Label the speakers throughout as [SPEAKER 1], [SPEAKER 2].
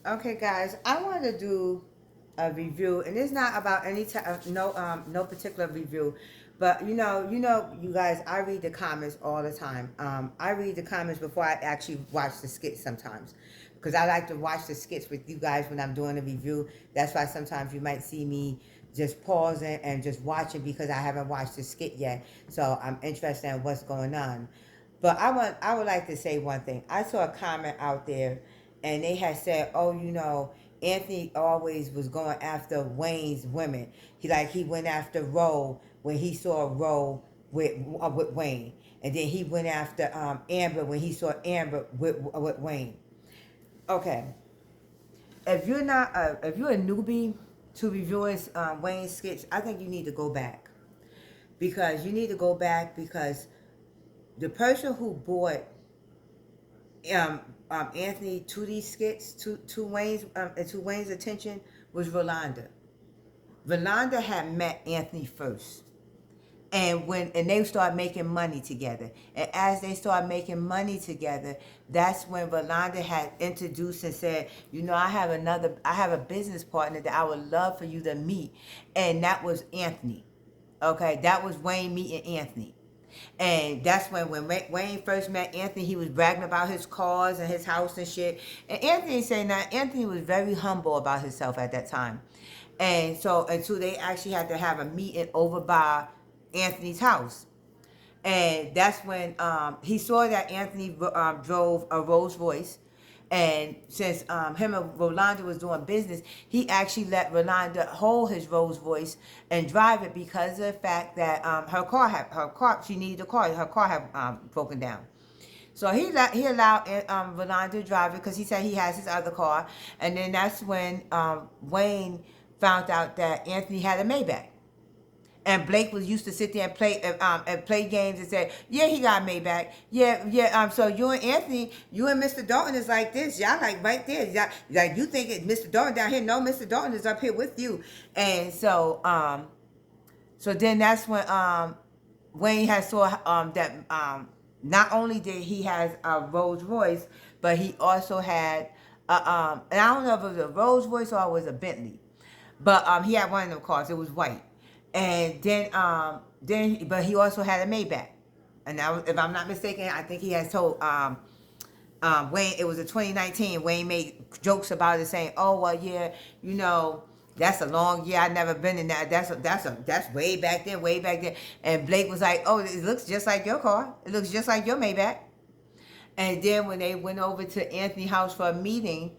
[SPEAKER 1] Okay, guys, I want to do a review, and it's not about any type of no particular review, but you guys, I read the comments all the time. I read the comments before I actually watch the skits sometimes, because I like to watch the skits with you guys when I'm doing a review. That's why sometimes you might see me just pausing and just watching because I haven't watched the skit yet, so I'm interested in what's going on. But I would like to say one thing. I saw a comment out there, and they had said, "Oh, Anthony always was going after Wayne's women. He went after Roe when he saw Roe with Wayne, and then he went after Amber when he saw Amber with Wayne." Okay, if you're a newbie to reviewing Wayne's skits, I think you need to go back, because you need to go back because the person who bought Anthony to these skits to Wayne's attention was Rolanda. Rolanda had met Anthony first, and they started making money together. And as they started making money together, that's when Rolanda had introduced and said, I have a business partner that I would love for you to meet, and that was Anthony. Okay, that was Wayne meeting Anthony. And that's when Wayne first met Anthony, he was bragging about his cars and his house and shit. And Anthony saying that Anthony was very humble about himself at that time. And so they actually had to have a meeting over by Anthony's house. And that's when he saw that Anthony drove a Rolls Royce. And since him and Rolanda was doing business, he actually let Rolanda hold his Rolls Royce and drive it because of the fact that she needed a car. Her car had broken down. So he allowed Rolanda to drive it because he said he has his other car. And then that's when Wayne found out that Anthony had a Maybach. And Blake was used to sit there and play games and say, yeah, he got Maybach. Yeah, yeah. So you and Anthony, you and Mr. Dalton is like this. Y'all like right there. Y'all, like you think it's Mr. Dalton down here. No, Mr. Dalton is up here with you. And so then that's when Wayne had saw that not only did he has a Rolls Royce, but he also had and I don't know if it was a Rolls Royce or it was a Bentley, but he had one of them cars. It was white. And but he also had a Maybach. And now, if I'm not mistaken, I think he has told Wayne, it was a 2019. Wayne made jokes about it, saying, "Oh well, yeah, that's a long year. I've never been in that. That's way back then, way back then." And Blake was like, "Oh, it looks just like your car. It looks just like your Maybach." And then when they went over to Anthony's house for a meeting,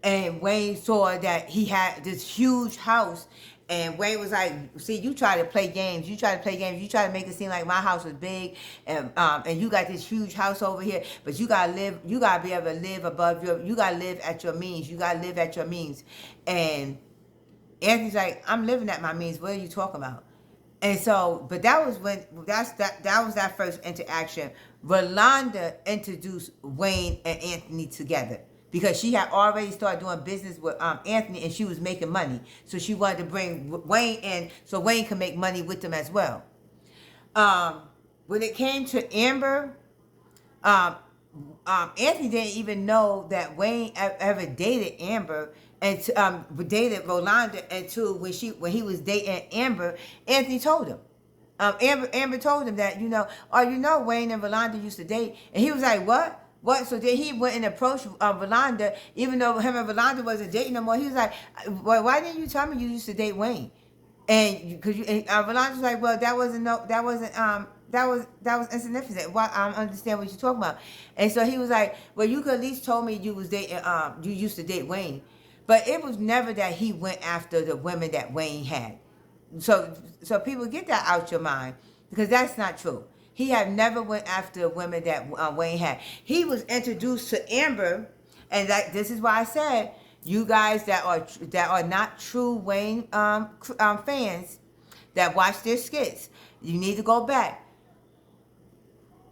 [SPEAKER 1] and Wayne saw that he had this huge house, and Wayne was like, "See, you try to play games. You try to play games. You try to make it seem like my house was big, and you got this huge house over here. But you gotta live. You gotta be able to live above your. You gotta live at your means. You gotta live at your means." And Anthony's like, "I'm living at my means. What are you talking about?" And so, but that was when that was that first interaction. Rolanda introduced Wayne and Anthony together because she had already started doing business with Anthony, and she was making money. So she wanted to bring Wayne in so Wayne could make money with them as well. When it came to Amber, um, Anthony didn't even know that Wayne ever dated Amber and dated Rolanda until when he was dating Amber. Anthony told him. Amber told him that Wayne and Rolanda used to date, and he was like, "What? What?" So then he went and approached Rolanda, even though him and Rolanda wasn't dating no more. He was like, "Well, why didn't you tell me you used to date Wayne?" And because Rolanda was like, "Well, that was insignificant. Well, I don't understand what you're talking about." And so he was like, "Well, you could at least told me you was dating you used to date Wayne." But it was never that he went after the women that Wayne had. So people get that out your mind, because that's not true. He had never went after women that Wayne had. He was introduced to Amber, and this is why I said, you guys that are not true Wayne fans that watch their skits, you need to go back.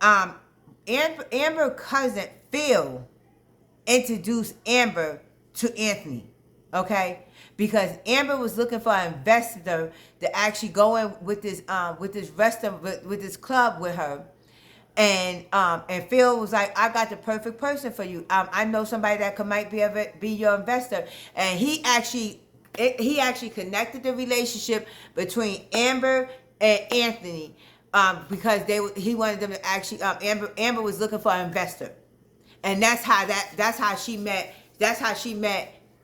[SPEAKER 1] Amber cousin Phil introduced Amber to Anthony, okay? Because Amber was looking for an investor to actually go in with this restaurant, with this club with her, And Phil was like, I got the perfect person for you. I know somebody that might be your investor. And he actually connected the relationship between Amber and Anthony, because he wanted them to actually, Amber was looking for an investor. And that's how she met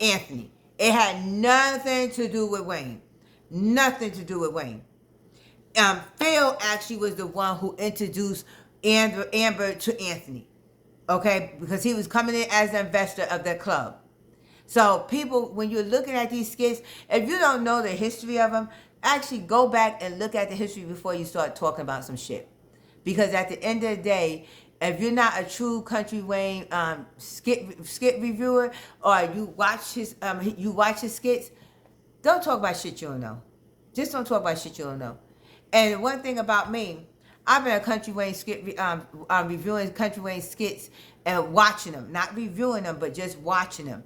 [SPEAKER 1] Anthony. It had nothing to do with Wayne. Nothing to do with Wayne. Phil actually was the one who introduced Amber to Anthony, okay, because he was coming in as an investor of the club. So people, when you're looking at these skits, if you don't know the history of them, actually go back and look at the history before you start talking about some shit. Because at the end of the day, if you're not a true Country Wayne skit reviewer, or you watch his skits, don't talk about shit you don't know. Just don't talk about shit you don't know. And one thing about me, I've been a Country Wayne skit reviewing Country Wayne skits and watching them, not reviewing them, but just watching them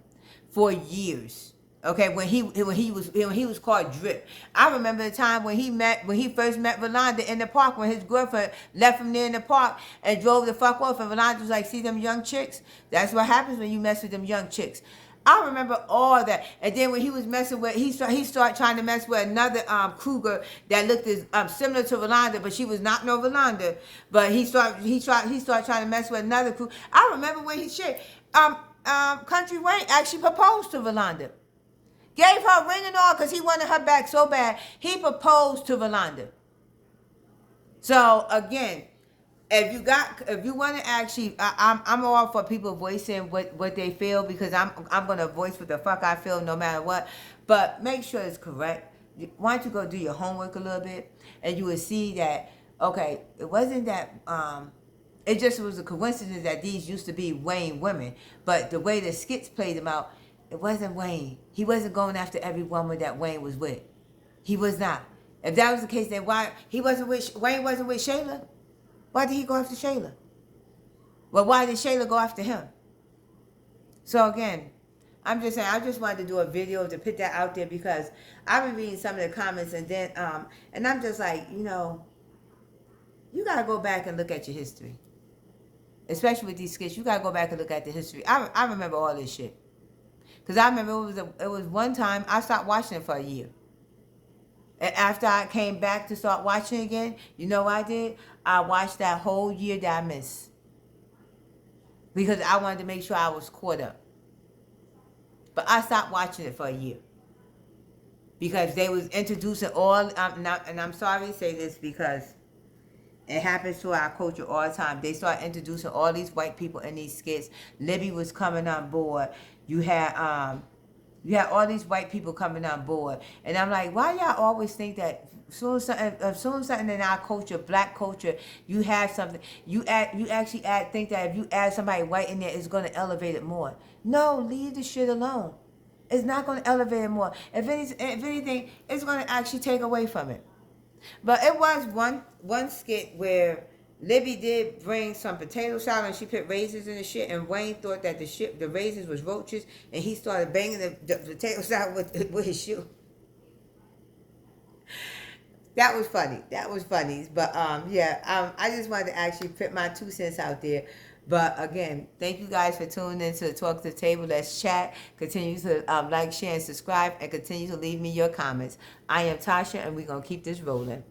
[SPEAKER 1] for years. Okay, when he was called Drip. I remember the time when he first met Rolanda in the park, when his girlfriend left him there in the park and drove the fuck off, and Rolanda was like, see them young chicks? That's what happens when you mess with them young chicks. I remember all that. And then when he was messing with, he started trying to mess with another cougar that looked as similar to Rolanda, but she was not no Rolanda. But he started trying to mess with another cougar. I remember when Country Wayne actually proposed to Rolanda. Gave her a ring and all because he wanted her back so bad. He proposed to Rolanda. So again, if you want to actually, I'm all for people voicing what they feel, because I'm gonna voice what the fuck I feel no matter what. But make sure it's correct. Why don't you go do your homework a little bit, and you will see that, okay, it wasn't that it just was a coincidence that these used to be Wayne women, but the way the skits played them out, it wasn't Wayne. He wasn't going after every woman that Wayne was with. He was not. If that was the case, then why Wayne wasn't with Shayla? Why did he go after Shayla? Well, why did Shayla go after him? So again, I'm just saying, I just wanted to do a video to put that out there, because I've been reading some of the comments, and then and I'm just like, you gotta go back and look at your history. Especially with these skits, you gotta go back and look at the history. I remember all this shit. Because I remember it was one time I stopped watching it for a year. And after I came back to start watching again, you know what I did? I watched that whole year that I missed. Because I wanted to make sure I was caught up. But I stopped watching it for a year. Because they was introducing all, and I'm sorry to say this because it happens to our culture all the time. They start introducing all these white people in these skits. Libby was coming on board. You had all these white people coming on board, and I'm like, why y'all always think that soon something in our culture, black culture, you have something, you actually think that if you add somebody white in there, it's going to elevate it more. No, leave the shit alone. It's not going to elevate it more. If anything, it's going to actually take away from it. But it was one skit where Libby did bring some potato salad and she put raisins in the shit, and Wayne thought that the raisins was roaches, and he started banging the potato salad with his shoe. That was funny. But I just wanted to actually put my 2 cents out there. But again, thank you guys for tuning in to Talk to the Table. Let's chat. Continue to like, share, and subscribe, and continue to leave me your comments. I am Tasha, and we're going to keep this rolling.